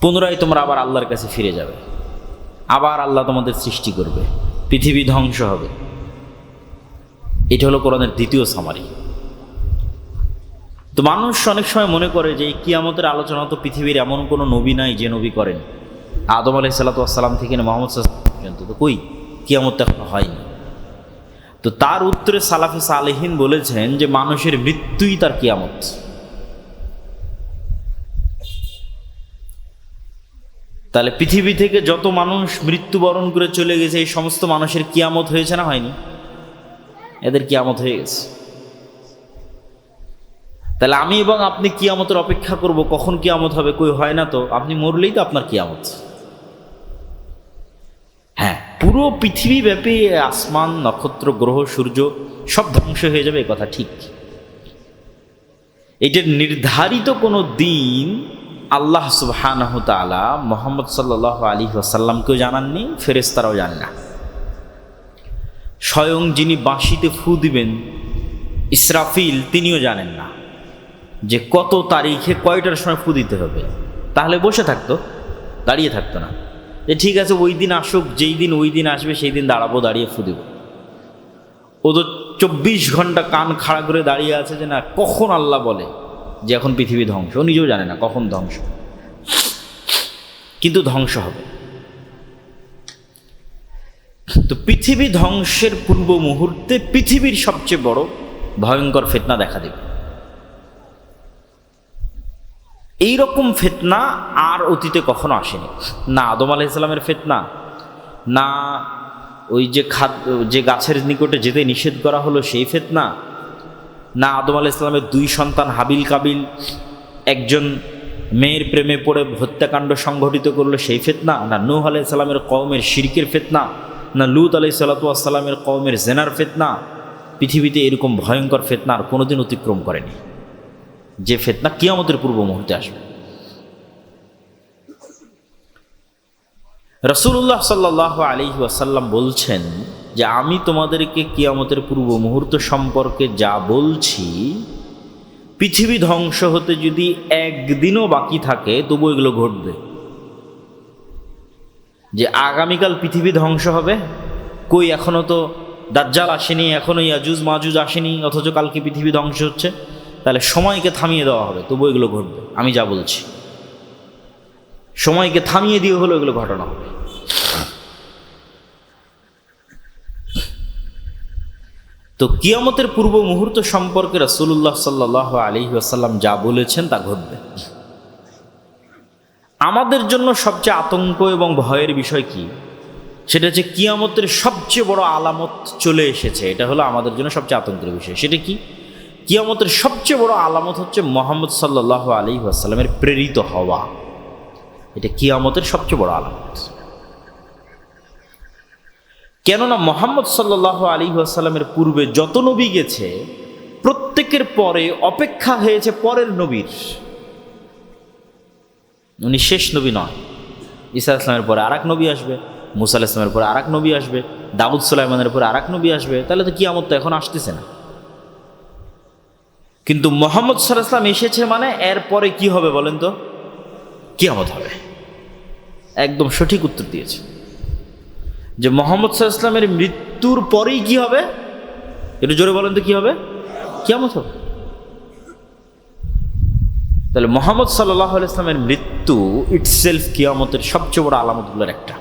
পুনরায় তোমরা আবার আল্লাহর কাছে ফিরে যাবে, আবার আল্লাহ তোমাদের সৃষ্টি করবে, পৃথিবী ধ্বংস হবে। এটা হলো কোরআনের দ্বিতীয় সামারি। তো মানুষ অনেক সময় মনে করে যে এই কিয়ামতের আলোচনা তো পৃথিবীর এমন কোনো নবী নাই যে নবী করেন, আদম আলাইহিসসালাম থেকে মুহাম্মদ সাল্লাল্লাহু আলাইহি ওয়াসাল্লাম পর্যন্ত তো কই কিয়ামত এখনো হয়নি। তো তার উত্তরে সালাফে সালেহিন বলেছেন যে মানুষের মৃত্যুই তার কিয়ামত। তাহলে পৃথিবী থেকে যত মানুষ মৃত্যুবরণ করে চলে গেছে এই সমস্ত মানুষের কিয়ামত হয়েছে না হয়নি? এদের কিয়ামত হয়ে গেছে। তাহলে আমি এবং আপনি কিয়ামতের অপেক্ষা করব, কখন কিয়ামত হবে? কই হয় না তো, আপনি মরলেই তো আপনার কিয়ামত। হ্যাঁ, পুরো পৃথিবী ব্যাপী আসমান, নক্ষত্র, গ্রহ, সূর্য সব ধ্বংস হয়ে যাবে, এ কথা ঠিক। এটার নির্ধারিত কোনো দিন আল্লাহ সুবহানাহু তাআলা মুহাম্মদ সাল্লাল্লাহু আলাইহি ওয়াসাল্লামকেও জানাননি, ফেরেশতারাও জানে না। স্বয়ং যিনি বাঁশিতে ফু দিবেন ইসরাফিল, তিনিও জানেন না যে কত তারিখে কয়টার সময় ফু দিতে হবে। তাহলে বসে থাকতো, দাঁড়িয়ে থাকতো না যে ঠিক আছে ওই দিন আসুক, যেই দিন ওই দিন আসবে সেই দিন দাঁড়াবো, দাঁড়িয়ে ফু দিব। ও তো 24 ঘন্টা কান খাড়া করে দাঁড়িয়ে আছে যে না কখন আল্লাহ বলে যে এখন পৃথিবী ধ্বংস। ও নিজেও জানে না কখন ধ্বংস, কিন্তু ধ্বংস হবে। তো পৃথিবী ধ্বংসের পূর্ব মুহূর্তে পৃথিবীর সবচেয়ে বড় ভয়ঙ্কর ফিতনা দেখা দেবে। এইরকম ফিতনা আর অতীতে কখনো আসেনি। না আদম আলাইহিস সালামের ফিতনা, না ওই যে গাছের নিকটে যেতে নিষেধ করা হলো সেই ফিতনা, না আদম আলাইহিস সালামের 2 সন্তান হাবিল কাবিল একজন মেয়ের প্রেমে পড়ে হত্যাকাণ্ড সংঘটিত করলো সেই ফিতনা, না নূহ আলাইহিস সালামের কওমের শিরকের ফিতনা, না লূত আলাইহিস সালামের কওমের জেনার ফিতনা। পৃথিবীতে এরকম ভয়ঙ্কর ফিতনা আর কোনোদিন অতিক্রম করেনি, যে ফিতনা কিয়ামতের পূর্ব মুহূর্তে আসবে। রাসূলুল্লাহ সাল্লাল্লাহু আলাইহি ওয়াসাল্লাম বলছেন যে আমি তোমাদেরকে কিয়ামতের পূর্ব মুহূর্ত সম্পর্কে যা বলছি, পৃথিবী ধ্বংস হতে যদি একদিনও বাকি থাকে তবু এগুলো ঘটবে। যে আগামীকাল পৃথিবী ধ্বংস হবে, কই এখনো তো দাজ্জাল আসেনি, এখনো ইয়াজুজ মাজুজ আসেনি, অথচ কালকে পৃথিবী ধ্বংস হচ্ছে। তাহলে সময়কে থামিয়ে দেওয়া হবে, তবু এগুলো ঘটবে। আমি যা বলছি সময়কে থামিয়ে দিয়ে হলো এগুলো ঘটনা হবে। তো কিয়ামতের পূর্ব মুহূর্ত সম্পর্কে রাসূলুল্লাহ সাল্লাল্লাহু আলাইহি ওয়াসাল্লাম যা বলেছেন তা ঘটবে। আমাদের জন্য সবচেয়ে আতঙ্ক এবং ভয়ের বিষয় কি? সেটা হচ্ছে কিয়ামতের সবচেয়ে বড় আলামত চলে এসেছে। এটা হলো আমাদের জন্য সবচেয়ে আতঙ্কের বিষয়। সেটা কি? কিয়ামতের সবচেয়ে বড় আলামত হচ্ছে মুহাম্মদ সাল্লাল্লাহু আলাইহি ওয়াসাল্লামের প্রেরিত হওয়া। এটা কিয়ামতের সবচেয়ে বড় আলামত। কেননা মুহাম্মদ সাল্লাল্লাহু আলাইহি ওয়াসাল্লামের পূর্বে যত নবী গেছে প্রত্যেকের পরে অপেক্ষা হয়েছে পরের নবীর। উনি শেষ নবী নয়। ঈসা ইসলামের পরে আরেক নবী আসবে, মুসা আলাইহিস সালামের পরে আরেক নবী আসবে, দাউদ সুলাইমানের পরে আরেক নবী আসবে। তাহলে তো কিয়ামত তো এখন আসতেছে না। কিন্তু মুহাম্মদ সাল্লাল্লাহু আলাইহি ওয়াসাল্লাম এসেছে মানে এর পরে কি হবে বলেন তো? কিয়ামত হবে। একদম সঠিক উত্তর দিয়েছে যে মুহাম্মদ সাল্লাল্লাহু আলাইহি ওয়াসাল্লামের মৃত্যুর পরেই কি হবে? একটু জোরে বলেন তো কি হবে? কিয়ামত হবে। তাহলে মুহাম্মদ সাল্লাল্লাহু আলাইহি ওয়াসাল্লামের মৃত্যু ইটসেলফ কিয়ামতের সবচেয়ে বড় আলামতগুলোর একটা।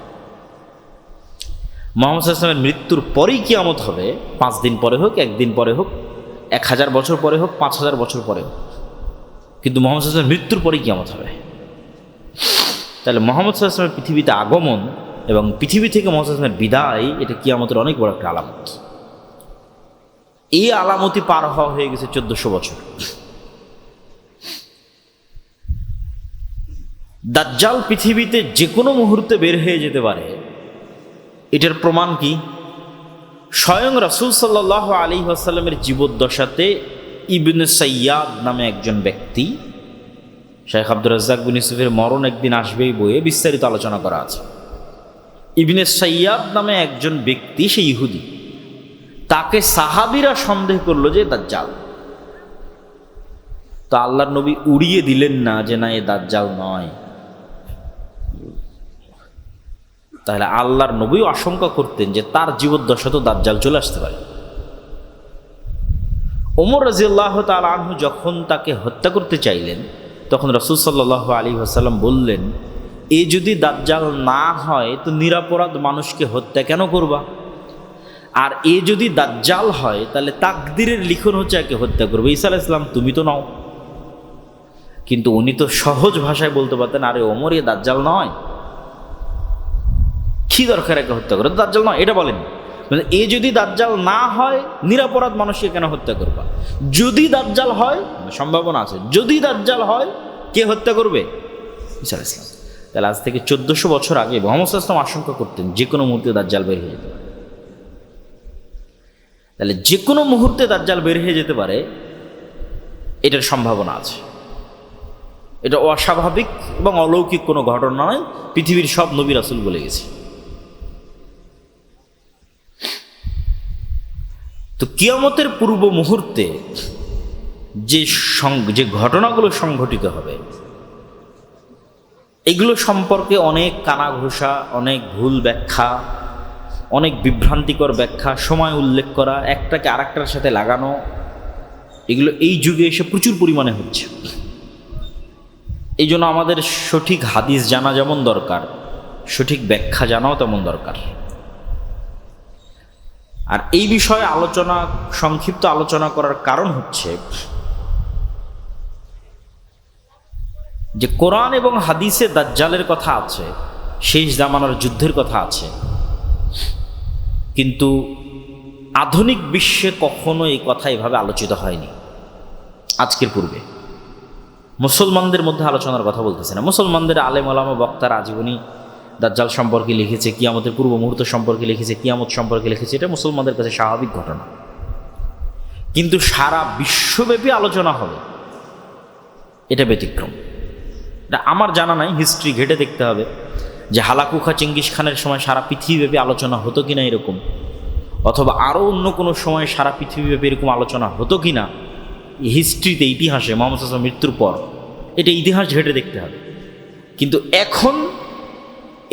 মুহাম্মদ সাল্লাল্লাহু আলাইহি ওয়াসাল্লামের মৃত্যুর পরেই কিয়ামত হবে, 5 দিন পরে হোক, 1 দিন পরে হোক, 1000 বছর পরে হোক, 5000 বছর পরে হোক, কিন্তু মুহাম্মদ সাল্লাল্লাহু আলাইহি ওয়াসাল্লামের মৃত্যুর পরেই কিয়ামত হবে। তাহলে মুহাম্মদ সাল্লাল্লাহু আলাইহি ওয়াসাল্লামের পৃথিবীতে আগমন এবং পৃথিবী থেকে মুহাম্মদ সাল্লাল্লাহু আলাইহি ওয়াসাল্লামের বিদায়, এটা কিয়ামতের অনেক বড় একটা আলামত। এই আলামতি পার হওয়া হয়ে গেছে 1400 বছর। দাজ্জাল পৃথিবীতে যে কোনো মুহূর্তে বের হয়ে যেতে পারে, এটার প্রমাণ কি? স্বয়ং রাসূল সাল্লাল্লাহু আলাইহি ওয়াসাল্লামের জীবদ্দশাতে ইবনে সাইয়াদ নামে একজন ব্যক্তি, শেখ আব্দুর রাজ্জাক বিন ইউসুফের মরণ একদিন আসবেই বইয়ে বিস্তারিত আলোচনা করা আছে। ইবনে সাইয়াদ নামে একজন ব্যক্তি, সে ইহুদি, তাকে সাহাবীরা সন্দেহ করলো যে দাজ্জাল। তো আল্লাহর নবী উড়িয়ে দিলেন না যে না এ দাজ্জাল নয়, তাহলে আল্লাহর নবীও আশঙ্কা করতেন যে তার জীবদ্দশাতেও দাজ্জাল চলে আসতে পারে। ওমর রাদিয়াল্লাহু তাআলা আনহু যখন তাকে হত্যা করতে চাইলেন, তখন রাসূল সাল্লাল্লাহু আলাইহি ওয়াসাল্লাম বললেন, এ যদি দাজ্জাল না হয় তো নিরপরাধ মানুষকে হত্যা কেন করবা? আর এ যদি দাজ্জাল হয় তাহলে তাকদীরের লিখন হচ্ছে একে হত্যা করবে। ঈসা আলাইহিস সালাম তুমি তো নাও। কিন্তু উনি তো সহজ ভাষায় বলতে পারতেন, আরে ওমর এ দাজ্জাল নয়, কি দরকার একে হত্যা করে, দাজ্জাল নয়, এটা বলেন। মানে এ যদি দাজ্জাল না হয় নিরপরাধ মানুষকে কেন হত্যা করবা? যদি দাজ্জাল হয়, সম্ভাবনা আছে, যদি দাজ্জাল হয় কে হত্যা করবে? ঈসা আলাইহিস সালাম। তাহলে আজ থেকে 1400 বছর আগে মুহাম্মদ সাল্লাল্লাহু আলাইহি ওয়াসাল্লাম আশঙ্কা করতেন যে কোনো মুহূর্তে দাজ্জাল বের হয়ে যেতে পারে। তাহলে যে কোনো মুহূর্তে দাজ্জাল বের হয়ে যেতে পারে, এটার সম্ভাবনা আছে। এটা অস্বাভাবিক এবং অলৌকিক কোনো ঘটনা নয়, পৃথিবীর সব নবী রাসূল বলে গেছে। তো কিয়ামতের পূর্ব মুহূর্তে যে ঘটনাগুলো সংঘটিত হবে, এগুলো সম্পর্কে অনেক কানাঘোষা, অনেক ভুল ব্যাখ্যা, অনেক বিভ্রান্তিকর ব্যাখ্যা, সময় উল্লেখ করা, একটাকে আরেকটার সাথে লাগানো, এগুলো এই যুগে এসে প্রচুর পরিমাণে হচ্ছে। এই জন্য আমাদের সঠিক হাদিস জানা যেমন দরকার, সঠিক ব্যাখ্যা জানাও তেমন দরকার। আর এই বিষয়ে সংক্ষিপ্ত আলোচনা করার কারণ হচ্ছে যে কোরআন এবং হাদিসে দাজ্জালের কথা আছে, শেষ জামানার যুদ্ধের কথা আছে, কিন্তু আধুনিক বিশ্বে কখনো এই কথা এভাবে আলোচিত হয়নি। আজকের পূর্বে মুসলমানদের মধ্যে আলোচনার কথা বলতেছে না, মুসলমানদের আলেম ওলামা বক্তারা আজীবনী দাজ্জাল সম্পর্কে লিখেছে, কিয়ামতের পূর্ব মুহূর্ত সম্পর্কে লিখেছে, কিয়ামত সম্পর্কে লিখেছে, এটা মুসলমানদের কাছে স্বাভাবিক ঘটনা। কিন্তু সারা বিশ্বব্যাপী আলোচনা হবে, এটা ব্যতিক্রম। এটা আমার জানা নাই, হিস্ট্রি ঘেটে দেখতে হবে যে হালাকুখা চেঙ্গিস খানের সময় সারা পৃথিবীব্যাপী আলোচনা হতো কিনা এরকম, অথবা আরও অন্য কোনো সময় সারা পৃথিবীব্যাপী এরকম আলোচনা হতো কিনা হিস্ট্রিতে, ইতিহাসে, মুহাম্মদ সাল্লাল্লাহু আলাইহি ওয়াসাল্লাম মৃত্যুর পর, এটা ইতিহাস ঘেটে দেখতে হবে। কিন্তু এখন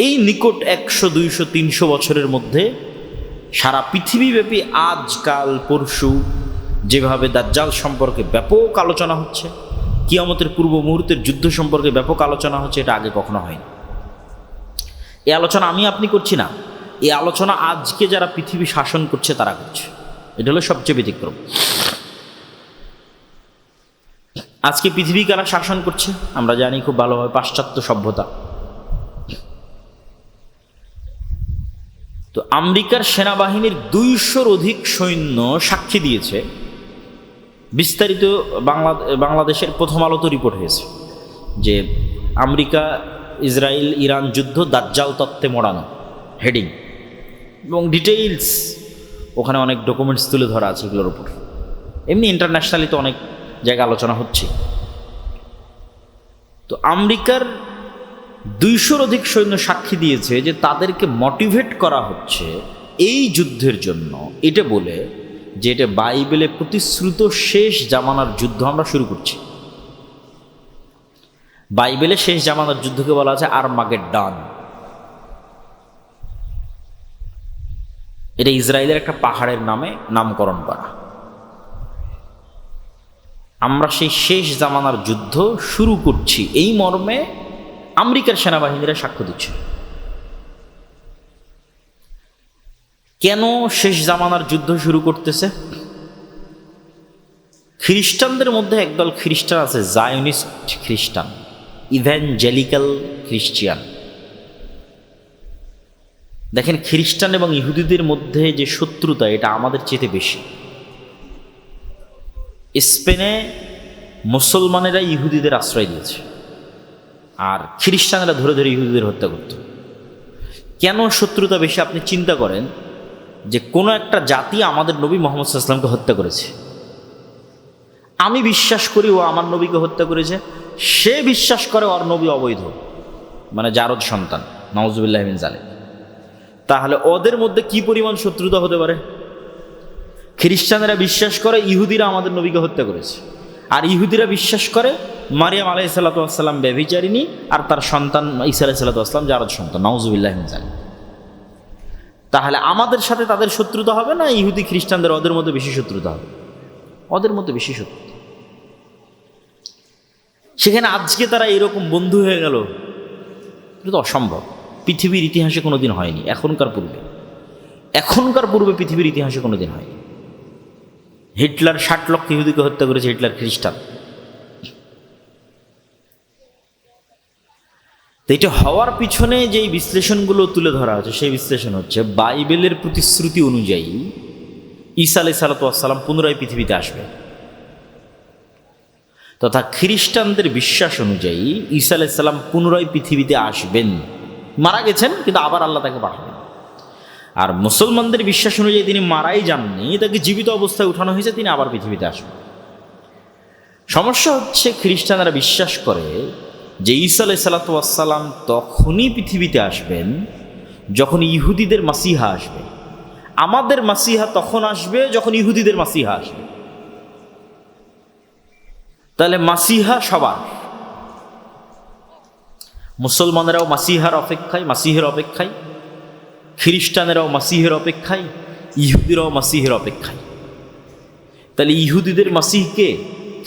এই নিকট 100, 200, 300 বছরের মধ্যে সারা পৃথিবীব্যাপী আজকাল পরশু যেভাবে দাজ্জাল সম্পর্কে ব্যাপক আলোচনা হচ্ছে, কিয়ামতের পূর্ব মুহূর্তের যুদ্ধ সম্পর্কে ব্যাপক আলোচনা হচ্ছে, এটা আগে কখনো হয়নি। এই আলোচনা আমি আপনি করছি না, এই আলোচনা আজকে যারা পৃথিবী শাসন করছে তারা করছে। এটা হলো সবচেয়ে ব্যতিক্রম। আজকে পৃথিবী কারা শাসন করছে আমরা জানি খুব ভালোভাবে, পাশ্চাত্য সভ্যতা। তো আমেরিকার সেনাবাহিনীর 200-র অধিক সৈন্য সাক্ষী দিয়েছে, বিস্তারিত বাংলাদেশের প্রথম আলোতে রিপোর্ট হয়েছে যে আমেরিকা ইসরায়েল ইরান যুদ্ধ দাজ্জাল তত্ত্বে মোড়ানো, হেডিং এবং ডিটেইলস, ওখানে অনেক ডকুমেন্টস তুলে ধরা আছে এগুলোর উপর। এমনি ইন্টারন্যাশনালি তো অনেক জায়গায় আলোচনা হচ্ছে। তো আমেরিকার 200-র অধিক সৈন্য সাক্ষী দিয়েছে যে তাদেরকে মোটিভেট করা হচ্ছে এই যুদ্ধের জন্য, এটা বলে যে এটা বাইবেলে প্রতিশ্রুত শেষ জামানার যুদ্ধ আমরা শুরু করছি। বাইবেলে শেষ জামানার যুদ্ধকে বলা আছে আরমাগেড্ডন। এটা ইসরায়েলের একটা পাহাড়ের নামে নামকরণ করা। আমরা সেই শেষ জামানার যুদ্ধ শুরু করছি, এই মর্মে আমেরিকার সেনাবাহিনীরা সাক্ষ্য দিচ্ছে। কেন শেষ জামানার যুদ্ধ শুরু করতেছে? খ্রিস্টানদের মধ্যে একদল খ্রিস্টান আছে, জায়নিস্ট খ্রিস্টান, ইভ্যাঞ্জেলিক্যাল খ্রিস্টিয়ান। দেখেন, খ্রিস্টান এবং ইহুদিদের মধ্যে যে শত্রুতা, এটা আমাদের চেয়ে বেশি। স্পেনে মুসলমানেরা ইহুদিদের আশ্রয় দিয়েছে, আর খ্রিস্টানেরা ধরে ধরে ইহুদিদের হত্যা করত। কেন শত্রুতা বেশি? আপনি চিন্তা করেন যে কোনো একটা জাতি আমাদের নবী মুহাম্মদ সাল্লাল্লাহু আলাইহি ওয়াসাল্লামকে হত্যা করেছে, আমি বিশ্বাস করি ও আমার নবীকে হত্যা করেছে, সে বিশ্বাস করে ওর নবী অবৈধ, মানে জারদ সন্তান, নাউজুবিল্লাহি মিন যালিক। তাহলে ওদের মধ্যে কি পরিমাণ শত্রুতা হতে পারে? খ্রিস্টানেরা বিশ্বাস করে ইহুদিরা আমাদের নবীকে হত্যা করেছে, আর ইহুদিরা বিশ্বাস করে মারিয়াম আলাইহিসসালাম ব্যভিচারিণী, আর তার সন্তান ঈসা আলাইহিসসালাম জারদ সন্তান, নাউযুবিল্লাহি মিন যালিক। তাহলে আমাদের সাথে তাদের শত্রুতা হবে না ইহুদি খ্রিস্টানদের ওদের মধ্যে বেশি শত্রুতা হবে? ওদের মধ্যে বেশি শত্রুতা। সেখানে আজকে তারা এরকম বন্ধু হয়ে গেল, এটা তো অসম্ভব। পৃথিবীর ইতিহাসে কোনোদিন হয়নি, এখনকার পূর্বে পৃথিবীর ইতিহাসে কোনোদিন হয়নি। হিটলার 60 লক্ষ ইহুদিকে হত্যা করেছে, হিটলার খ্রিস্টান। তো এটা হওয়ার পিছনে যেই বিশ্লেষণগুলো তুলে ধরা হচ্ছে, সেই বিশ্লেষণ হচ্ছে বাইবেলের প্রতিশ্রুতি অনুযায়ী ঈসা আলাইহিসসালাম পুনরায় পৃথিবীতে আসবে, তথা খ্রিস্টানদের বিশ্বাস অনুযায়ী ঈসা আলাইহিসসালাম পুনরায় পৃথিবীতে আসবেন, মারা গেছেন কিন্তু আবার আল্লাহ তাকে পাঠাবেন। আর মুসলমানদের বিশ্বাস অনুযায়ী তিনি মারাই যাননি, তাকে জীবিত অবস্থায় উঠানো হয়েছে, তিনি আবার পৃথিবীতে আসবেন। সমস্যা হচ্ছে খ্রিস্টানরা বিশ্বাস করে যে ঈসা আলাইহিসসালাম তখনই পৃথিবীতে আসবেন যখন ইহুদিদের মাসিহা আসবে। আমাদের মাসিহা তখন আসবে যখন ইহুদিদের মাসিহা আসবে। তাহলে মাসিহা সবার, মুসলমানেরাও মাসিহের অপেক্ষায়, খ্রিস্টানেরাও মাসিহের অপেক্ষায়, ইহুদিরাও মাসিহের অপেক্ষায়। তাহলে ইহুদিদের মাসিহকে,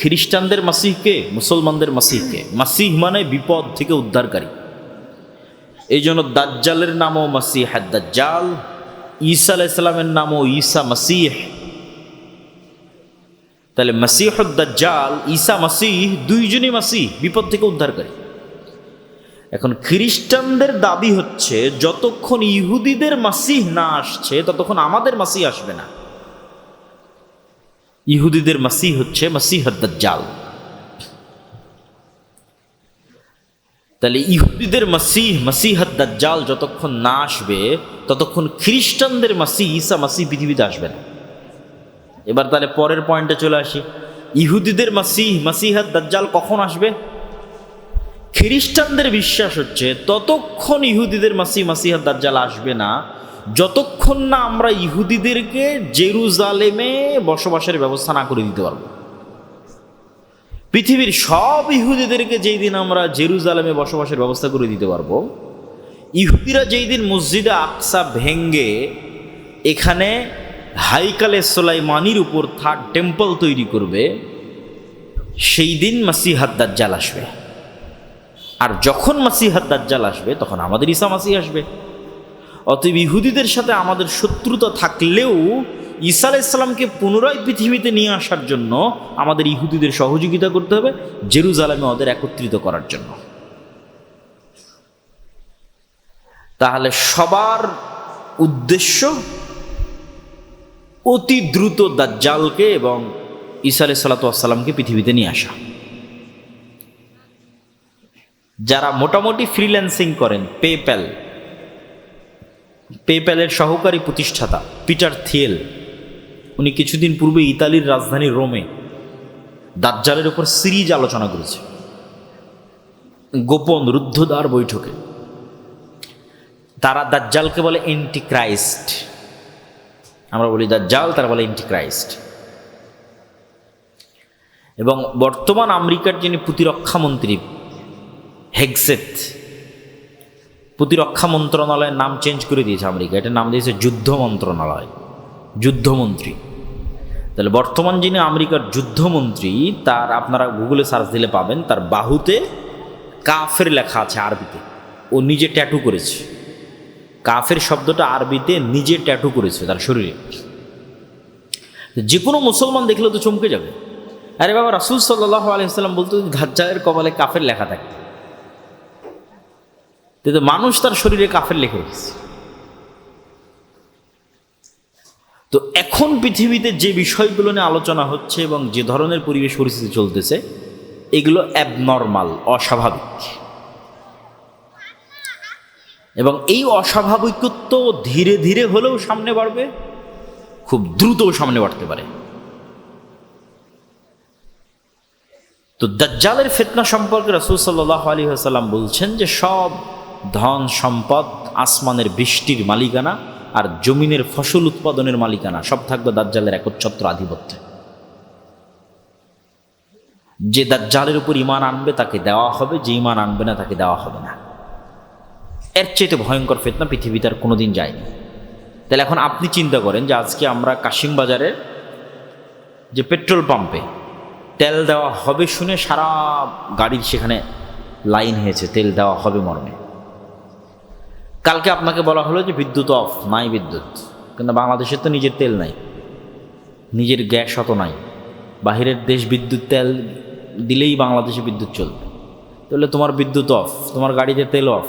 খ্রিস্টানদের মাসিহকে, মুসলমানদের মাসিহকে। মাসিহ মানে বিপদ থেকে উদ্ধারকারী। এই জন্য দাজ্জালের নামও মাসিহ দাজ্জাল, ঈসা আলাইহিসসালামের নামও ঈসা মাসিহ। তাহলে মাসিহ দাজ্জাল, ঈসা মাসিহ, দুইজনই মাসিহ, বিপদ থেকে উদ্ধারকারী। এখন খ্রিস্টানদের দাবি হচ্ছে যতক্ষণ ইহুদিদের মাসিহ না আসছে ততক্ষণ আমাদের মাসিহ আসবে না। ইহুদিদের মাসিহ হচ্ছে মাসিহ দাজ্জাল। তাহলে ইহুদিদের মাসিহ দাজ্জাল যতক্ষণ না আসবে ততক্ষণ খ্রিস্টানদের মাসিহ ঈসা মাসিহ পৃথিবীতে আসবে না। এবার তাহলে পরের পয়েন্টে চলে আসি, ইহুদিদের মাসিহ দাজ্জাল কখন আসবে? খ্রিস্টানদের বিশ্বাস হচ্ছে ততক্ষণ ইহুদিদের মাসিহ দাজ্জাল আসবে না যতক্ষণ না আমরা ইহুদিদেরকে জেরুজালেমে বসবাসের ব্যবস্থা না করে দিতে পারবো। পৃথিবীর সব ইহুদিদেরকে যেই দিন আমরা জেরুজালেমে বসবাসের ব্যবস্থা করে দিতে পারবো, ইহুদিরা যেই দিন মসজিদে আকসা ভেঙ্গে এখানে হাইকালে সুলাইমানির উপর থার্ড টেম্পল তৈরি করবে, সেই দিন মাসিহ দাজ্জাল আসবে। আর যখন মাসিহ দাজ্জাল আসবে তখন আমাদের ঈসা মাসিহ আসবে। অতএব ইহুদিদের সাথে আমাদের শত্রুতা থাকলেও ঈসা আলাইহিসসালামকে পুনরায় পৃথিবীতে নিয়ে আসার জন্য আমাদের ইহুদিদের সহযোগিতা করতে হবে, জেরুজালেমে ওদের একত্রিত করার জন্য। তাহলে সবার উদ্দেশ্য অতি দ্রুত দাজ্জালকে এবং ঈসা আলাইহিসসালামকে পৃথিবীতে নিয়ে আসা। যারা মোটামুটি ফ্রিল্যান্সিং করেন, পেপ্যালের সহকারী প্রতিষ্ঠাতা পিটার থিয়েল, উনি কিছুদিন পূর্বে ইতালির রাজধানী রোমে দাজ্জালের উপর সিরিজ আলোচনা করেছে, গোপন রুদ্ধদ্বার বৈঠকে। তারা দাজ্জালকে বলে এন্টিক্রাইস্ট, আমরা বলি দাজ্জাল, তারা বলে এন্টিক্রাইস্ট। এবং বর্তমান আমেরিকার যিনি প্রতিরক্ষা মন্ত্রী হেগসেথ, প্রতিরক্ষা মন্ত্রণালয়ের নাম চেঞ্জ করে দিয়েছে আমেরিকা, এটার নাম দিয়েছে যুদ্ধ মন্ত্রণালয়, যুদ্ধমন্ত্রী। তাহলে বর্তমান যিনি আমেরিকার যুদ্ধমন্ত্রী, তার আপনারা গুগলে সার্চ দিলে পাবেন, তার বাহুতে কাফের লেখা আছে আরবিতে, ও নিজে ট্যাটু করেছে। কাফের শব্দটা আরবিতে নিজে ট্যাটু করেছে তার শরীরে। যে কোনো মুসলমান দেখলে তো চমকে যাবে, আরে বাবা, রাসূল সাল্লাল্লাহু আলাইহি ওয়াসাল্লাম বলতো দাজ্জালের কপালে কাফের লেখা থাকে, কিন্তু মানুষ তার শরীরে কাফের লিখে রেখেছে। তো এখন পৃথিবীতে যে বিষয়গুলো নিয়ে আলোচনা হচ্ছে এবং যে ধরনের পরিবেশ পরিস্থিতি চলতেছে, এগুলো অ্যাবনর্মাল, অস্বাভাবিক। এবং এই অস্বাভাবিকত্ব ধীরে ধীরে হলেও সামনে বাড়বে, খুব দ্রুতও সামনে বাড়তে পারে। তো দাজ্জালের ফিতনা সম্পর্কে রাসূল সাল্লাল্লাহু আলাইহি ওয়াসাল্লাম বলছেন যে সব ধন সম্পদ, আসমানের বৃষ্টির মালিকানা আর জমিনের ফসল উৎপাদনের মালিকানা সব থাকবে দাজ্জালের একচ্ছত্র আধিপত্যে। যে দাজ্জালের উপর ঈমান আনবে তাকে দেওয়া হবে, যে ঈমান আনবে না তাকে দেওয়া হবে না। এর চাইতে ভয়ঙ্কর ফিতনা পৃথিবীতে আর কোনোদিন যায়নি। তাহলে এখন আপনি চিন্তা করেন যে আজকে আমরা কাশিম বাজারে যে পেট্রোল পাম্পে তেল দেওয়া হবে শুনে সারা গাড়ির সেখানে লাইন হয়েছে তেল দেওয়া হবে মর্মে। কালকে আপনাকে বলা হলো যে বিদ্যুৎ অফ, নাই বিদ্যুৎ, কিন্তু বাংলাদেশের তো নিজের তেল নাই, নিজের গ্যাস অত নাই। বাহিরের দেশ বিদ্যুৎ তেল দিলেই বাংলাদেশে বিদ্যুৎ চলবে। তাহলে তোমার বিদ্যুৎ অফ, তোমার গাড়িতে তেল অফ।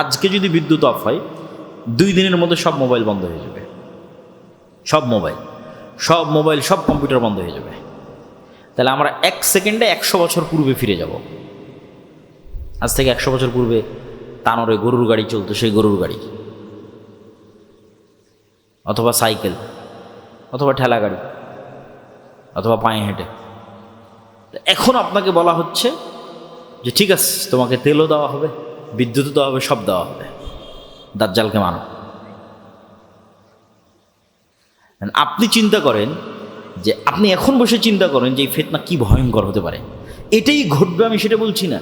আজকে যদি বিদ্যুৎ অফ হয় 2 দিনের মধ্যে সব মোবাইল বন্ধ হয়ে যাবে, সব মোবাইল সব কম্পিউটার বন্ধ হয়ে যাবে। তাহলে আমরা 1 সেকেন্ডে 100 বছর পূর্বে ফিরে যাব। আজ থেকে 100 বছর পূর্বে তানোরে গরুর গাড়ি চলতো, সেই গরুর গাড়ি অথবা সাইকেল অথবা ঠেলা গাড়ি অথবা পায়ে হেঁটে। এখন আপনাকে বলা হচ্ছে যে ঠিক আছে, তোমাকে তেলও দেওয়া হবে, বিদ্যুৎও দেওয়া হবে, সব দেওয়া হবে, দাজ্জালকে মানো। আপনি চিন্তা করেন যে আপনি এখন বসে চিন্তা করেন যে এই ফিতনা কি ভয়ঙ্কর হতে পারে। এটাই ঘটবে আমি সেটা বলছি না,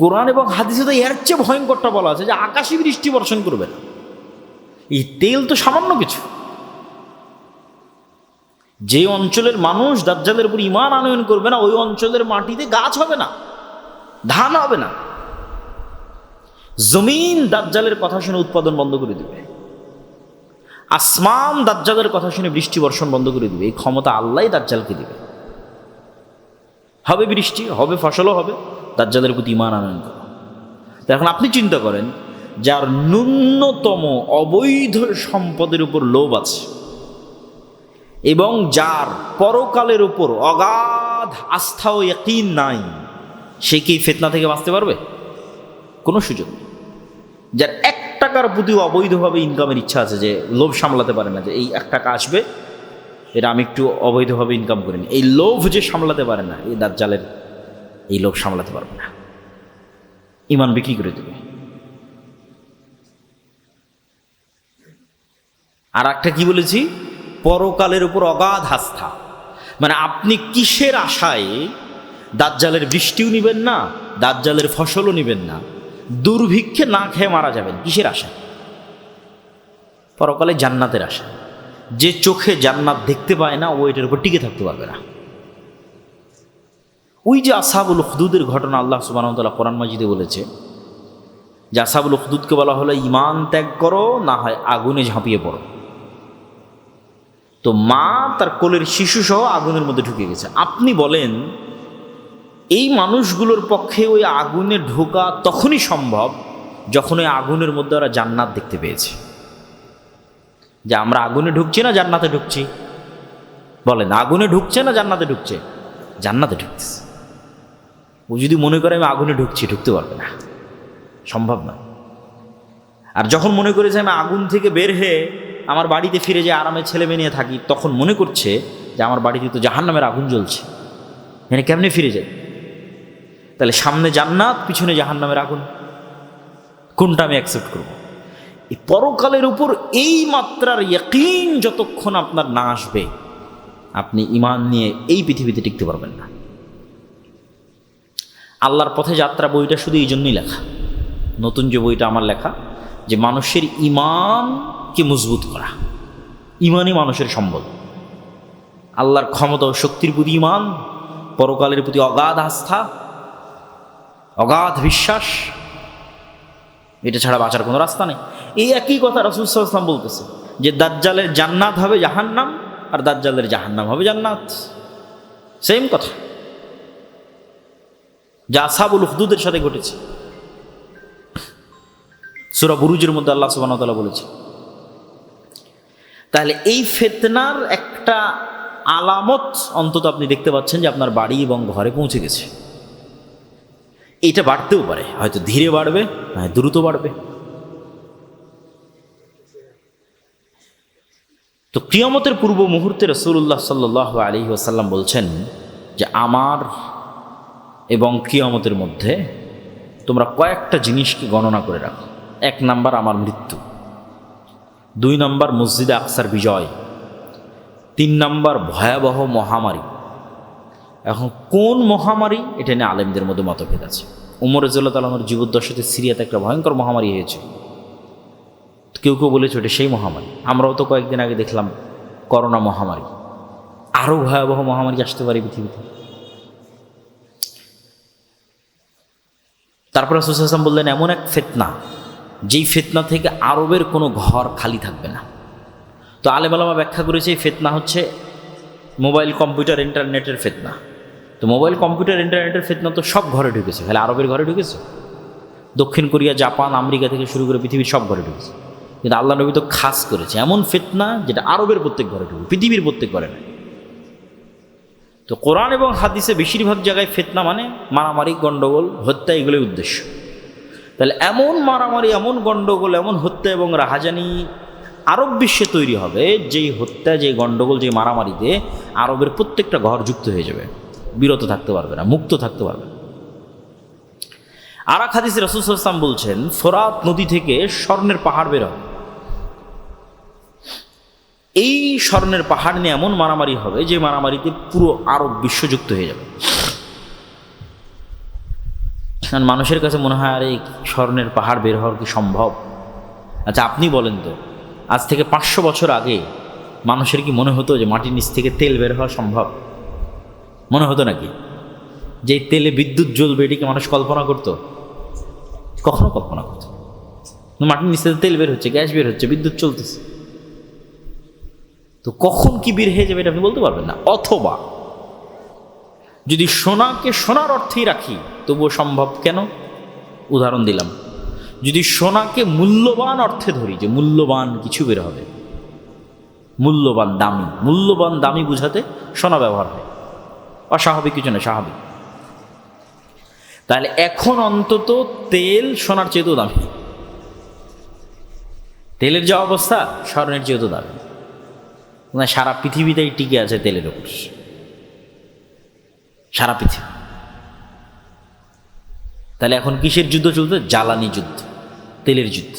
কোরআন এবং হাদিসে তো এর চেয়ে ভয়ঙ্করটা বলা আছে যে আকাশে বৃষ্টি বর্ষণ করবে না। এই তেল তো সামান্য কিছু। যে অঞ্চলের মানুষ দাজ্জালের উপর ঈমান আনয়ন করবে না, ওই অঞ্চলের মাটিতে গাছ হবে না, ধান হবে না। জমিন দাজ্জালের কথা শুনে উৎপাদন বন্ধ করে দিবে, আসমান দাজ্জালের কথা শুনে বৃষ্টি বর্ষণ বন্ধ করে দিবে। এই ক্ষমতা আল্লাহই দাজ্জালকে দিবে। হবে বৃষ্টি, হবে ফসলও হবে, দাজ্জালের প্রতি ঈমান আনয়ন করে। তো এখন আপনি চিন্তা করেন, যার ন্যূনতম অবৈধ সম্পদের উপর লোভ আছে এবং যার পরকালের উপর অগাধ আস্থা ও ইয়াকিন নাই, সে কি ফিতনা থেকে বাঁচতে পারবে? কোনো সুযোগ নেই। যার 1 টাকার প্রতি অবৈধভাবে ইনকামের ইচ্ছা আছে, যে লোভ সামলাতে পারে না, যে এই 1 টাকা আসবে এটা আমি একটু অবৈধভাবে ইনকাম করি নি, এই লোভ যে সামলাতে পারে না, এই দাজ্জালের এই লোভ সামলাতে পারবে না, ঈমান বিক্রি করে দেবে। আর একটা কি বলেছি, পরকালের উপর অগাধ আস্থা। মানে আপনি কিসের আশায় দাজ্জালের বৃষ্টিও নিবেন না, দাজ্জালের ফসলও নিবেন না, দুর্ভিক্ষে না খেয়ে মারা যাবেন, কিসের আশায়? পরকালে জান্নাতের আশা। যে চোখে জান্নাত দেখতে পায় না, ও এটার উপর টিকে থাকতে পারবে না। ওই যে আসহাবুল উখদুদের ঘটনা আল্লাহ সুবহানাহু ওয়া তাআলা কোরআন মাজিদে বলেছে যে আসহাবুল উখদুদকে বলা হলো ঈমান ত্যাগ করো, না হয় আগুনে ঝাঁপিয়ে পড়ো। তো মা তার কোলের শিশু সহ আগুনের মধ্যে ঢুকে গেছে। আপনি বলেন এই মানুষগুলোর পক্ষে ওই আগুনে ঢোকা তখনই সম্ভব যখন ওই আগুনের মধ্যে ওরা জান্নাত দেখতে পেয়েছে। যে আমরা আগুনে ঢুকছি না জান্নাতে ঢুকছি? বলেন, আগুনে ঢুকছে না জান্নাতে ঢুকছে? জান্নাতে ঢুকতেছে। ও যদি মনে করে আমি আগুনে ঢুকছি, ঢুকতে পারবে না, সম্ভব না। আর যখন মনে করে যে আমি আগুন থেকে বের হয়ে আমার বাড়িতে ফিরে যে আরামে ছেলে মেয়ে নিয়ে থাকি, তখন মনে করছে যে আমার বাড়িতে তো জাহান্নামের আগুন জ্বলছে, এখানে কেমনে ফিরে যায়? তাহলে সামনে জান্নাত, পিছনে জাহান্নামের আগুন, কোনটা আমি অ্যাকসেপ্ট করব? এই পরকালের উপর এই মাত্রার ইয়াকিন যতক্ষণ আপনার না আসবে, আপনি ঈমান নিয়ে এই পৃথিবীতে টিকতে পারবেন না। আল্লাহর পথে যাত্রা বইটা শুধু এই জন্যই লেখা, নতুন যে বইটা আমার লেখা, যে মানুষের ঈমানকে মজবুত করা। ঈমানই মানুষের সম্বল। আল্লাহর ক্ষমতা ও শক্তির প্রতি ঈমান, পরকালের প্রতি অগাধ আস্থা, অগাধ বিশ্বাস, এটা ছাড়া বাঁচার কোনো রাস্তা নেই। এই একই কথা রাসূল সাল্লাল্লাহু আলাইহি ওয়াসাল্লাম বলতেছে যে দাজ্জালের জান্নাত হবে জাহান্নাম, আর দাজ্জালের জাহান্নাম হবে জান্নাত। সেম কথা, যা আসহাবুল উখদুদের সাথে ঘটেছে। সূরা বুরুজের মধ্যে আল্লাহ সুবহানাহু ওয়া তাআলা বলেছে। তাহলে এই ফিতনার একটা আলামত অন্তত আপনি দেখতে পাচ্ছেন যে আপনার বাড়ি এবং ঘরে পৌঁছে গেছে। এটা বাড়তেও পারে, হয়তো ধীরে বাড়বে, নয় দ্রুত বাড়বে। তো কিয়ামতের পূর্ব মুহূর্তে রাসূলুল্লাহ সাল্লাল্লাহু আলাইহি ওয়াসাল্লাম বলছেন যে আমার এবং কিয়ামতের মধ্যে তোমরা কয়েকটা জিনিসকে গণনা করে রাখো। 1 নাম্বার আমার মৃত্যু, 2 নাম্বার মসজিদে আকসার বিজয়, 3 নাম্বার ভয়াবহ মহামারী, এখন কোন মহামারী এটা নিয়ে আলেমদের মধ্যে মতভেদ আছে। উমর রাদিয়াল্লাহু তাআলার জীবদ্দশাতে সিরিয়াতে একটা ভয়ঙ্কর মহামারী হয়েছে, কেউ কেউ বলেছে ওটা সেই মহামারী। আমরাও তো কয়েকদিন আগে দেখলাম করোনা মহামারী, আরও ভয়াবহ মহামারী আসতে পারে পৃথিবীতে। তারপর রাসূল সাল্লাল্লাহু আলাইহি ওয়াসাল্লাম বললেন এমন এক ফিতনা, যেই ফিতনা থেকে আরবের কোনো ঘর খালি থাকবে না। তো আলেম ওলামা ব্যাখ্যা করেছে এই ফিতনা হচ্ছে মোবাইল কম্পিউটার ইন্টারনেটের ফিতনা। তো মোবাইল কম্পিউটার ইন্টারনেটের ফিতনা তো সব ঘরে ঢুকেছে, খালি আরবের ঘরে ঢুকেছে? দক্ষিণ কোরিয়া, জাপান, আমেরিকা থেকে শুরু করে পৃথিবীর সব ঘরে ঢুকেছে। কিন্তু আল্লাহ নবী তো খাস করেছে এমন ফিতনা যেটা আরবের প্রত্যেক ঘরে ঢুকে, পৃথিবীর প্রত্যেক ঘরে নয়। তো কোরআন এবং হাদিসে বেশিরভাগ জায়গায় ফিতনা মানে মারামারি, গণ্ডগোল, হত্যা, এগুলোই উদ্দেশ্য। তাহলে এমন মারামারি, এমন গণ্ডগোল, এমন হত্যা এবং রাহাজানি আরব বিশ্বে তৈরি হবে, যেই হত্যা, যেই গণ্ডগোল, যেই মারামারিতে আরবের প্রত্যেকটা ঘর যুক্ত হয়ে যাবে, বিরত থাকতে পারবে না, মুক্ত থাকতে পারবে না। আর এক হাদিসে রাসূল সাল্লাল্লাহু আলাইহি ওয়াসাল্লাম বলছেন ফোরাত নদী থেকে স্বর্ণের পাহাড় বের হবে। এই স্বর্ণের পাহাড় নিয়ে এমন মারামারি হবে যে মারামারিতে পুরো আরব বিশ্বযুক্ত হয়ে যাবে। কারণ মানুষের কাছে মনে হয় আরে স্বর্ণের পাহাড় বের হওয়ার কি সম্ভব? আচ্ছা আপনি বলেন তো, আজ থেকে 500 বছর আগে মানুষের কি মনে হতো যে মাটির নিচ থেকে তেল বের হওয়া সম্ভব? মনে হতো নাকি? যে তেলে বিদ্যুৎ জ্বলবে এটিকে মানুষ কল্পনা করত? কখনো কল্পনা করত? মাটির নিচ থেকে তেল বের হচ্ছে, গ্যাস বের হচ্ছে, বিদ্যুৎ চলতেছে, তো কখন কি বের হয়ে যাবে এটা আপনি বলতে পারবেন না। অথবা যদি সোনাকে সোনার অর্থেই রাখি তবুও সম্ভব কেন? উদাহরণ দিলাম, যদি সোনাকে মূল্যবান অর্থে ধরি যে মূল্যবান কিছু বের হবে, মূল্যবান দামি বুঝাতে সোনা ব্যবহার হয়, অস্বাভাবিক কিছু না, স্বাভাবিক। তাহলে এখন অন্তত তেল সোনার চেয়েও দামি, তেলের যে অবস্থা স্বর্ণের চেয়েও দামি। সারা পৃথিবীতেই টিকে আছে তেলের উপর, সারা পৃথিবী। তাহলে এখন কিসের যুদ্ধ চলছে? জ্বালানি যুদ্ধ, তেলের যুদ্ধ।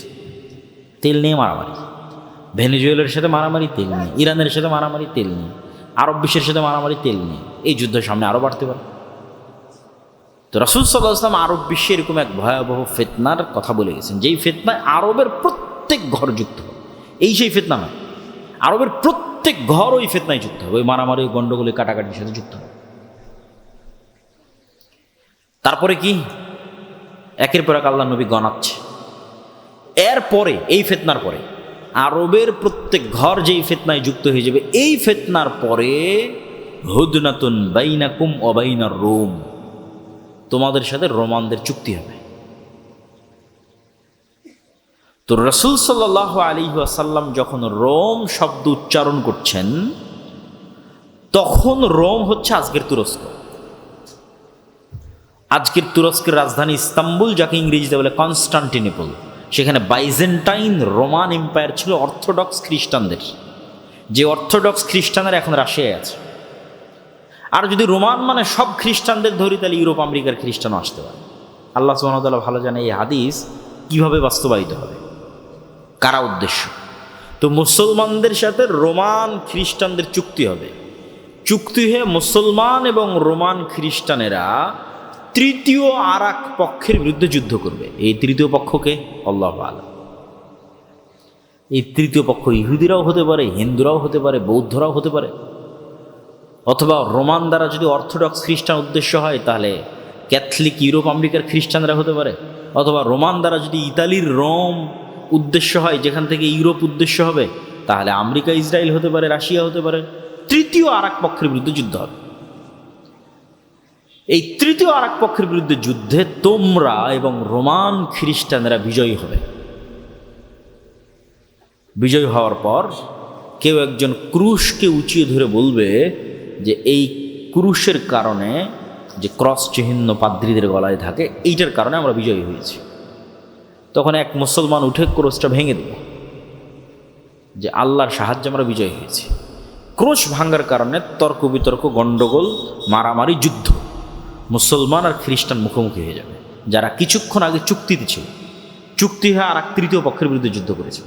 তেল নিয়ে মারামারি, ভেনেজুয়েলার সাথে মারামারি তেল নিয়ে, ইরানের সাথে মারামারি তেল নিয়ে, আরব বিশ্বের সাথে মারামারি তেল নিয়ে। এই যুদ্ধের সামনে আরও বাড়তে পারে। তো রাসূল সাল্লাল্লাহু আলাইহি ওয়াসাল্লাম আরব বিশ্বে এরকম এক ভয়াবহ ফিতনার কথা বলে গেছেন, যেই ফিতনায় আরবের প্রত্যেক ঘর যুক্ত হবে। এই সেই ফিতনা নয়, আরবের প্রত্যেক ঘর ওই ফিতনায় যুক্ত হবে, ওই মারামারি, গণ্ডগোলে, কাটাকাটির সাথে যুক্ত হবে। তারপরে কি? একের পর এক আল্লাহ নবী গণাচ্ছে। এরপরে এই ফিতনার পরে আরবের প্রত্যেক ঘর যেই ফিতনায় যুক্ত হয়ে যাবে, এই ফিতনার পরে হুদনাতুন বাইনাকুম ওয়া বাইনার রোম, তোমাদের সাথে রোমানদের চুক্তি হবে। তো রাসূল সাল্লাল্লাহু আলাইহি ওয়াসাল্লাম যখন রোম শব্দ উচ্চারণ করছেন, তখন রোম হচ্ছে আজকের তুরস্ক। আজকের তুরস্কের রাজধানী ইস্তাম্বুল, যাকে ইংরেজিতে বলে কনস্টান্টিনোপল, সেখানে বাইজেন্টাইন রোমান এম্পায়ার ছিল অর্থোডক্স খ্রিস্টানদের, যে অর্থোডক্স খ্রিস্টানরা এখন রাশিয়ায় আছে। আর যদি রোমান মানে সব খ্রিস্টানদের ধরি, তাহলে ইউরোপ আমেরিকার খ্রিস্টানও আসতে পারে। আল্লাহ সুবহানাহু ওয়া তাআলা ভালো জানে এই হাদিস কিভাবে বাস্তবায়িত হবে, কারা উদ্দেশ্য। তো মুসলমানদের সাথে রোমান খ্রিস্টানদের চুক্তি হবে। চুক্তি হয়ে মুসলমান এবং রোমান খ্রিস্টানেরা তৃতীয় আর এক পক্ষের বিরুদ্ধে যুদ্ধ করবে। এই তৃতীয় পক্ষকে আল্লাহু আ'লাম। এই তৃতীয় পক্ষ ইহুদিরাও হতে পারে, হিন্দুরাও হতে পারে, বৌদ্ধরাও হতে পারে, অথবা রোমান দ্বারা যদি অর্থোডক্স খ্রিস্টান উদ্দেশ্য হয় তাহলে ক্যাথলিক ইউরোপ আমেরিকার খ্রিস্টানরা হতে পারে, অথবা রোমান দ্বারা যদি ইতালির রোম উদ্দেশ্য হয়, যেখান থেকে ইউরোপ উদ্দেশ্য হবে, তাহলে আমেরিকা, ইসরায়েল হতে পারে, রাশিয়া হতে পারে। তৃতীয় আর এক পক্ষের বিরুদ্ধে যুদ্ধ হবে। এই তৃতীয় আর এক পক্ষের বিরুদ্ধে যুদ্ধে তোমরা এবং রোমান খ্রিস্টানরা বিজয়ী হবে। বিজয়ী হওয়ার পর কেউ একজন ক্রুশকে উঁচিয়ে ধরে বলবে যে এই ক্রুশের কারণে, যে ক্রস চিহ্ন পাদ্রীদের গলায় থাকে, এইটার কারণে আমরা বিজয়ী হয়েছি। তখন এক মুসলমান উঠে ক্রোশটা ভেঙে দেবে যে আল্লাহর সাহায্যে আমরা বিজয়ী হয়েছি। ক্রোশ ভাঙার কারণে তর্ক বিতর্ক, গণ্ডগোল, মারামারি, যুদ্ধ, মুসলমান আর খ্রিস্টান মুখোমুখি হয়ে যাবে, যারা কিছুক্ষণ আগে চুক্তিতে ছিল। চুক্তি হয়ে আর এক তৃতীয় পক্ষের বিরুদ্ধে যুদ্ধ করেছে।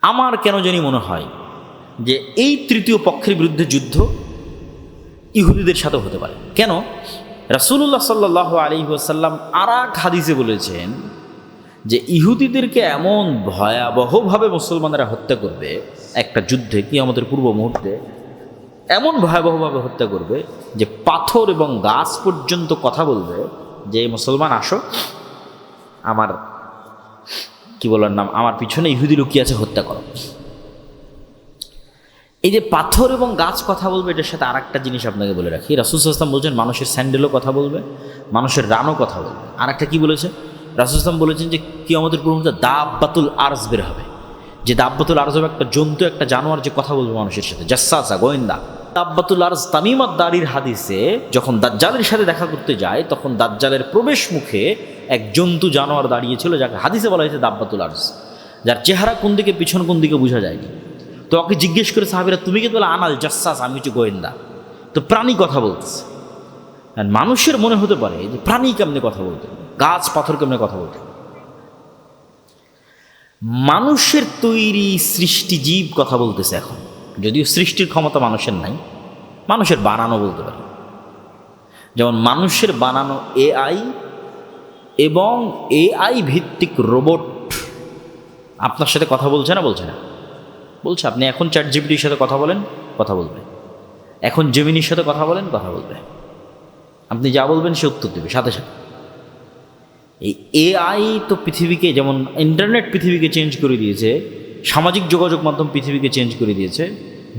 আমার কেন জানি মনে হয় যে এই তৃতীয় পক্ষের বিরুদ্ধে যুদ্ধ ইহুদিদের সাথেও হতে পারে। কেন? রাসূলুল্লাহ সাল্লাল্লাহু আলাইহি ওয়াসাল্লাম আর এক হাদিসে বলেছেন যে ইহুদিদেরকে এমন ভয়াবহভাবে মুসলমানেরা হত্যা করবে একটা যুদ্ধে, কিয়ামতের পূর্ব মুহূর্তে এমন ভয়াবহভাবে হত্যা করবে যে পাথর এবং গাছ পর্যন্ত কথা বলবে যে মুসলমান আসো, আমার কি বলার নাম, আমার পিছনে ইহুদি লুকিয়ে আছে, হত্যা করো। এই যে পাথর এবং গাছ কথা বলবে, এটার সাথে আর একটা জিনিস আপনাকে বলে রাখি, রাসূল সাল্লাল্লাহু আলাইহি ওয়াসাল্লাম বলছেন মানুষের স্যান্ডেলও কথা বলবে, মানুষের রানও কথা বলবে। আর একটা কি বলেছে রাসূল সাল্লাল্লাহু আলাইহি ওয়াসাল্লাম বলেছেন যে কিয়ামতের পূর্ব মুহূর্তে দাব্বাতুল আরজ বের হবে, যে দাব্বাতুল আরজ হবে একটা জন্তু, একটা জানোয়ার যে কথা বলবে মানুষের সাথে, জাসসাসা, গোয়েন্দা। দাব্বাতুল আরজ তামিম আদ-দারির হাদিসে যখন দাজ্জালের সাথে দেখা করতে যায় তখন দাজ্জালের প্রবেশ মুখে এক জন্তু জানোয়ার দাঁড়িয়েছিল, যাকে হাদিসে বলা হয়েছে দাব্বাতুল আরজ, যার চেহারা কোন দিকে পিছন কোন দিকে বোঝা যায়নি। তো ওকে জিজ্ঞেস করে সাহাবীরা, তুমি কি বলে আনাল জাসসাস, আমি হচ্ছে গোয়েন্দা। তো প্রাণী কথা বলতেছে। আর মানুষের মনে হতে পারে যে প্রাণী কেমনে কথা বলতে, গাছ পাথর কেমনে কথা বলতে। মানুষের তৈরি সৃষ্টি জীব কথা বলতেছে এখন, যদিও সৃষ্টির ক্ষমতা মানুষের নাই, মানুষের বানানো বলতে পারে। যেমন মানুষের বানানো এআই এবং এআই ভিত্তিক রোবট আপনার সাথে কথা বলছে না? বলছে না, বলছে। আপনি এখন চ্যাট জিপিটির সাথে কথা বলেন, কথা বলবে। এখন জেমিনির সাথে কথা বলেন, কথা বলবে। আপনি যা বলবেন সে উত্তর দেবে সাথে সাথে। এই এআই তো পৃথিবীকে, যেমন ইন্টারনেট পৃথিবীকে চেঞ্জ করে দিয়েছে, সামাজিক যোগাযোগ মাধ্যম পৃথিবীকে চেঞ্জ করে দিয়েছে,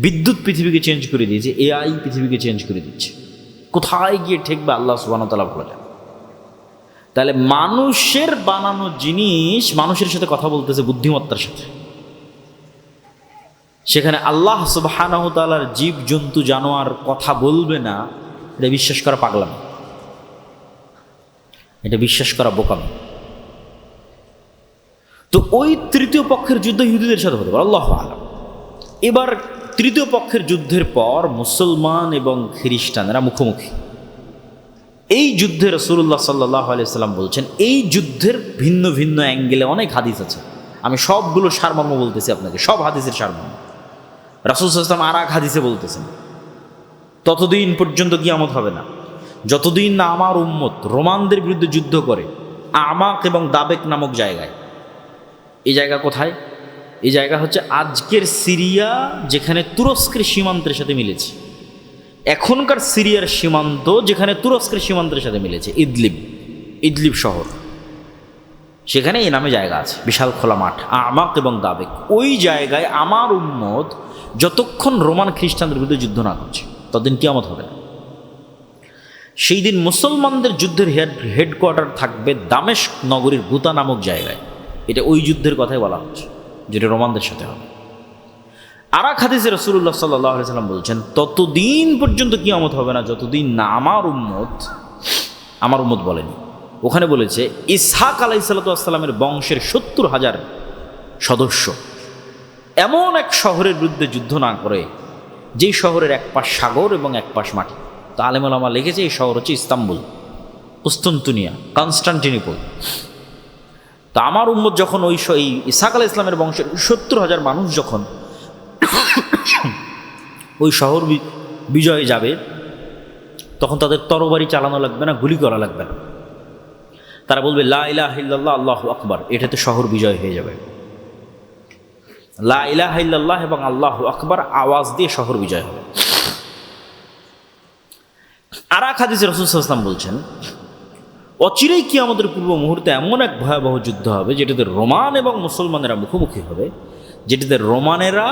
বিদ্যুৎ পৃথিবীকে চেঞ্জ করে দিয়েছে, এআই পৃথিবীকে চেঞ্জ করে দিচ্ছে। কোথায় গিয়ে ঠেকবে আল্লাহ সুবহানাহু ওয়া তাআলা বলেন। তাহলে মানুষের বানানো জিনিস মানুষের সাথে কথা বলতেছে বুদ্ধিমত্তার সাথে, সেখানে আল্লাহ সুবহানাহু ওয়া তাআলার জীব জন্তু জানোয়ার কথা বলবে না, এটা বিশ্বাস করা পাগলামি, এটা বিশ্বাস করা বোকামি। তো ওই তৃতীয় পক্ষের যুদ্ধ ইহুদিদের সাথে হতে পারে, আল্লাহু আ'লাম। এবার তৃতীয় পক্ষের যুদ্ধের পর মুসলমান এবং খ্রিস্টানেরা মুখোমুখি। এই যুদ্ধে রাসূলুল্লাহ সাল্লাল্লাহু আলাইহি ওয়াসাল্লাম বলছেন, এই যুদ্ধের ভিন্ন ভিন্ন অ্যাঙ্গেলে অনেক হাদিস আছে, আমি সবগুলো সারমর্ম বলতেছি আপনাকে, সব হাদিসের সারমর্ম। রাসূল সাল্লাল্লাহু আলাইহি ওয়াসাল্লাম আর এক হাদিসে বলতেছেন, ততদিন পর্যন্ত কিয়ামত হবে না যতদিন না আমার উম্মত রোমানদের বিরুদ্ধে যুদ্ধ করে আমাক এবং দাবেক নামক জায়গায়। এই জায়গা কোথায়? এই জায়গা হচ্ছে আজকের সিরিয়া, যেখানে তুরস্কের সীমান্তের সাথে মিলেছে। এখনকার সিরিয়ার সীমান্ত যেখানে তুরস্কের সীমান্তের সাথে মিলেছে, ইদলিব শহর, সেখানে এই নামে জায়গা আছে, বিশাল খোলা মাঠ, আমাক এবং দাবেক। ওই জায়গায় আমার উম্মত যতক্ষণ রোমান খ্রিস্টানদের বিরুদ্ধে যুদ্ধ না করছে ততদিন কিয়ামত হবে না। সেই দিন মুসলমানদের যুদ্ধের হেডকোয়ার্টার থাকবে দামেস্ক নগরীর গুতা নামক জায়গায়। এটা ওই যুদ্ধের কথাই বলা হচ্ছে, যেটা রোমানদের সাথে হবে। আর এক হাদিসে রাসূলুল্লাহ সাল্লাল্লাহু আলাইহি ওয়াসাল্লাম বলছেন, ততদিন পর্যন্ত কিয়ামত হবে না যতদিন না আমার উম্মত বলেনি, ওখানে বলেছে ইসহাক আলাইহিসসালাতু ওয়াসসালামের বংশের ৭০,০০০ সদস্য এমন এক শহরের বিরুদ্ধে যুদ্ধ না করে, যেই শহরের এক পাশ সাগর এবং এক পাশ মাটি। তো আলেম ওলামা লিখেছে এই শহর হচ্ছে ইস্তাম্বুল, কুস্তান্তিনিয়া, কনস্টান্টিনোপল। তো আমার উম্মত যখন ওই ইসহাক আলাইহিস সালামের বংশের ৭০,০০০ মানুষ যখন ওই শহর বিজয়ে যাবে, তখন তাদের তরবারি চালানো লাগবে না, গুলি করা লাগবে না। তারা বলবে লা ইলাহা ইল্লাল্লাহ আল্লাহু আকবার, এটাতে শহর বিজয় হয়ে যাবে। লা ইলাহা ইল্লাল্লাহ এবং আল্লাহু আকবার আওয়াজ দিয়ে শহর বিজয় হবে। আর এক হাদিসে রাসূল সাল্লাল্লাহু আলাইহি ওয়াসাল্লাম বলছেন, অচিরেই কিয়ামতের পূর্ব মুহূর্তে এমন এক ভয়াবহ যুদ্ধ হবে যেটাতে রোমান এবং মুসলমানেরা মুখোমুখি হবে, যেটাতে রোমানেরা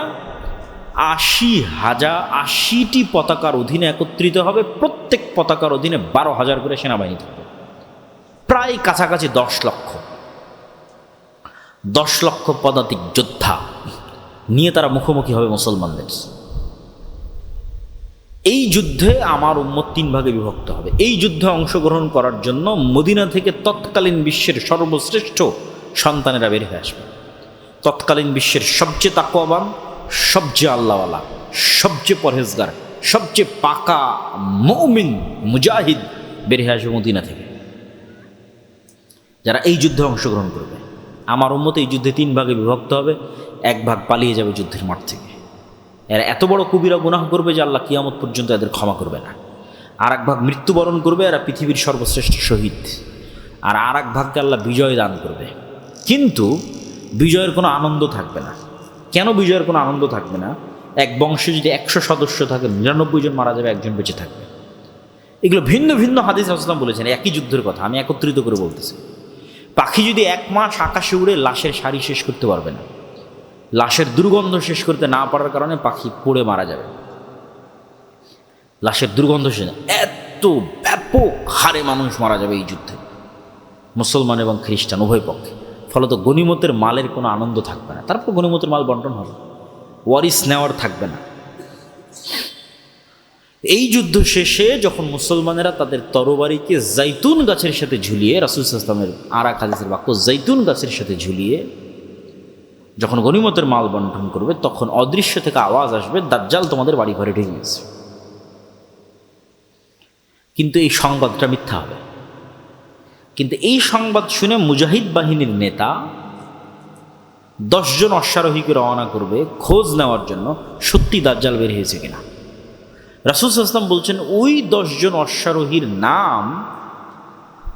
৮০টি পতাকার অধীনে একত্রিত হবে। প্রত্যেক পতাকার অধীনে ১২,০০০ করে সেনাবাহিনী থাকবে, প্রায় কাছাকাছি ১০ লক্ষ পদাতিক যোদ্ধা নিয়ে তারা মুখোমুখি হবে মুসলমানদের। এই যুদ্ধে আমার উম্মত ৩ ভাগে বিভক্ত হবে। এই যুদ্ধে অংশগ্রহণ করার জন্য মদিনা থেকে তৎকালীন বিশ্বের সর্বশ্রেষ্ঠ সন্তানেরা বের হয়ে আসবে। তৎকালীন বিশ্বের সবচেয়ে তাকওয়াবান, সবচেয়ে আল্লাহওয়ালা, সবচেয়ে পরহেজগার, সবচেয়ে পাকা মুমিন মুজাহিদ বের হয়ে আসবে মদিনা থেকে, যারা এই যুদ্ধে অংশগ্রহণ করবে। আমার উম্মত এই যুদ্ধে ৩ ভাগে বিভক্ত হবে। ১ ভাগ পালিয়ে যাবে যুদ্ধের মাঠ থেকে। এরা এত বড় কবিরা গুনাহ করবে যে আল্লাহ কিয়ামত পর্যন্ত এদের ক্ষমা করবে না। আর এক ভাগ মৃত্যুবরণ করবে, এরা পৃথিবীর সর্বশ্রেষ্ঠ শহীদ। আর এক ভাগকে আল্লাহ বিজয় দান করবে। কিন্তু বিজয়ের কোনো আনন্দ থাকবে না। কেন বিজয়ের কোনো আনন্দ থাকবে না? এক বংশে যদি 100 সদস্য থাকে, 99 জন মারা যাবে, একজন বেঁচে থাকবে। এগুলো ভিন্ন ভিন্ন হাদিস রাসূলুল্লাহ বলেছেন, একই যুদ্ধের কথা আমি একত্রিত করে বলতেছি। পাখি যদি 1 মাস আকাশে উড়ে লাশের সারি শেষ করতে পারবে না, লাশের দুর্গন্ধ শেষ করতে না পারার কারণে পাখি পড়ে মারা যাবে। লাশের দুর্গন্ধ শেষ, এত ব্যাপক হারে মানুষ মারা যাবে এই যুদ্ধে, মুসলমান এবং খ্রিস্টান উভয় পক্ষে। ফলত গনিমতের মালের কোনো আনন্দ থাকবে না। তারপর গনিমতের মাল বন্টন হবে, ওয়ারিস নেওয়ার থাকবে না। এই যুদ্ধ শেষে যখন মুসলমানেরা তাদের তরবারিকে জাইতুন গাছের সাথে ঝুলিয়ে, রাসূল সাল্লাল্লাহু আলাইহি ওয়াসাল্লামের আর এক হাদিসের বাক্য, জাইতুন গাছের সাথে ঝুলিয়ে যখন গনিমতের মাল বন্টন করবে, তখন অদৃশ্য থেকে আওয়াজ আসবে, দাজ্জাল তোমাদের বাড়ি ঘরে ঢুকে গেছে। কিন্তু এই সংবাদটা মিথ্যা হবে। কিন্তু এই সংবাদ শুনে মুজাহিদ বাহিনীর নেতা 10 জন অশ্বারোহীকে রওনা করবে খোঁজ নেওয়ার জন্য সত্যি দাজ্জাল বের হয়েছে কিনা। রাসূল সাল্লাল্লাহু আলাইহি ওয়াসাল্লাম বলছেন, ওই 10 জন অশ্বারোহীর নাম,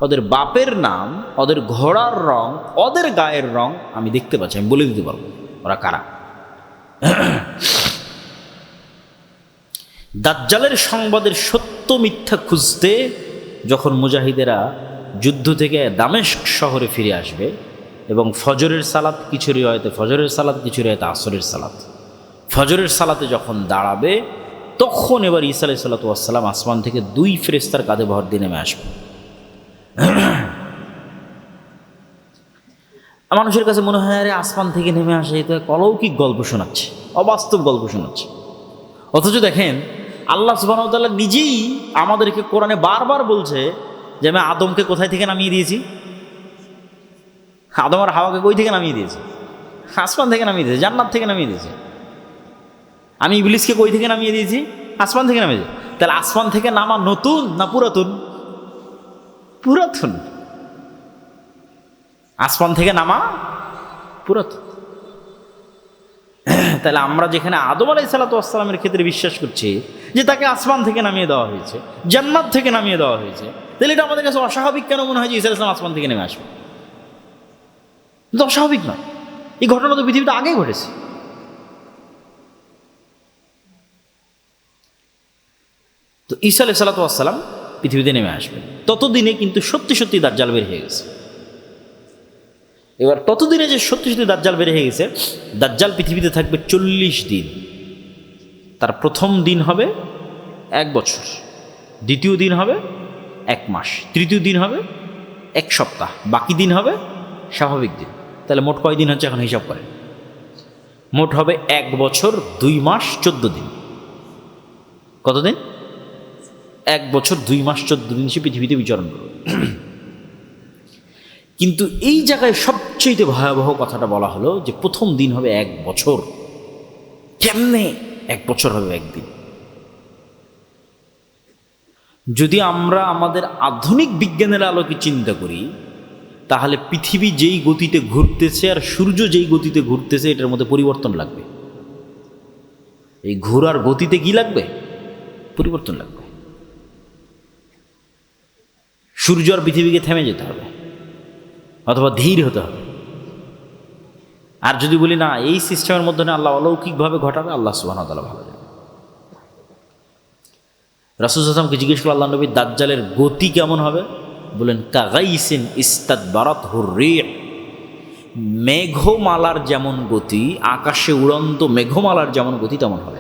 ওদের বাপের নাম, ওদের ঘোড়ার রং, ওদের গায়ের রং আমি দেখতে পাচ্ছি, আমি বলে দিতে পারবো ওরা কারা। দাজ্জালের সংবাদের সত্য মিথ্যা খুঁজতে যখন মুজাহিদেরা যুদ্ধ থেকে দামেস্ক শহরে ফিরে আসবে, এবং ফজরের সালাত কিছু রিওয়ায়াতে ফজরের সালাত, কিছু রিওয়ায়াতে আসরের সালাত, ফজরের সালাতে যখন দাঁড়াবে, তখন এবার ঈসা আলাইহিস সালাতু ওয়াস সালাম আসমান থেকে 2 ফেরেশতার কাঁধে ভর দিয়ে নেমে আসবে। মানুষের কাছে মনে হয়, আরে আসমান থেকে নেমে আসে, এটা অলৌকিক গল্প শোনাচ্ছে, অবাস্তব গল্প শোনাচ্ছে। অথচ দেখেন, আল্লাহ সুবহানাহু ওয়া তাআলা নিজেই আমাদেরকে কোরআনে বারবার বলছে যে আমি আদমকে কোথায় থেকে নামিয়ে দিয়েছি? আদম আর হাওয়াকে কই থেকে নামিয়ে দিয়েছি? আসমান থেকে নামিয়ে দিয়েছি, জান্নাত থেকে নামিয়ে দিয়েছি। আমি ইবলিসকে কই থেকে নামিয়ে দিয়েছি? আসমান থেকে নামিয়ে দিয়েছি। তাহলে আসমান থেকে নামা নতুন না পুরাতন? পুরাতন। আসমান থেকে নামা পুরাতন। তাহলে আমরা যেখানে আদম আলাইহিস সালাতু ওয়াস সালামের ক্ষেত্রে বিশ্বাস করছি যে তাকে আসমান থেকে নামিয়ে দেওয়া হয়েছে, জান্নাত থেকে নামিয়ে দেওয়া হয়েছে, তাহলে এটা আমাদের কাছে অস্বাভাবিক কেন মনে হয় যে ঈসা আলাইহিস সালাম আসমান থেকে নেমে আসবে? কিন্তু অস্বাভাবিক নয়, এই ঘটনা তো পৃথিবীতে আগেই ঘটেছে। তো ঈসা আলাইহিস সালাতু ওয়াস সালাম পৃথিবীতে নেমে আসবে, ততদিনে কিন্তু সত্যি সত্যি দাজ্জাল বের হয়ে গেছে। এবার ততদিনে যে সত্যি সত্যি দাজ্জাল বের হয়ে গেছে, দাজ্জাল পৃথিবীতে থাকবে 40 দিন। তার প্রথম দিন হবে 1 বছর, দ্বিতীয় দিন হবে 1 মাস, তৃতীয় দিন হবে 1 সপ্তাহ, বাকি দিন হবে স্বাভাবিক দিন। তাহলে মোট কয় দিন হচ্ছে এখন হিসাব করেন? মোট হবে 1 বছর 2 মাস 14 দিন। কতদিন? 1 বছর 2 মাস 14 দিন সে পৃথিবীতে বিচরণ করবে। কিন্তু এই জায়গায় সবচেয়ে ভয়াবহ কথাটা বলা হলো যে প্রথম দিন হবে 1 বছর। কেমনে 1 বছর হবে একদিন? যদি আমরা আমাদের আধুনিক বিজ্ঞানের আলোকে চিন্তা করি, তাহলে পৃথিবী যেই গতিতে ঘুরতেছে আর সূর্য যেই গতিতে ঘুরতেছে, এটার মধ্যে পরিবর্তন লাগবে। এই ঘোরার গতিতে কি লাগবে? পরিবর্তন লাগবে। সূর্য আর পৃথিবীকে থেমে যেতে হবে, অথবা ধীর হতে হবে। আর যদি বলি না, এই সিস্টেমের মধ্যে আল্লাহ অলৌকিকভাবে ঘটাবে, আল্লাহ সুবহানাহু ওয়া তাআলা ভালো জানেন। রাসূল সাল্লাল্লাহু আলাইহি ওয়াসাল্লাম জিজ্ঞেস করলেন, আল্লাহ নবী, দাজ্জালের গতি কেমন হবে? বলেন, কাগাইসিন ইস্তাদবারাতহুর রিহ, মেঘমালার যেমন গতি, আকাশে উড়ন্ত মেঘমালার যেমন গতি তেমন হবে।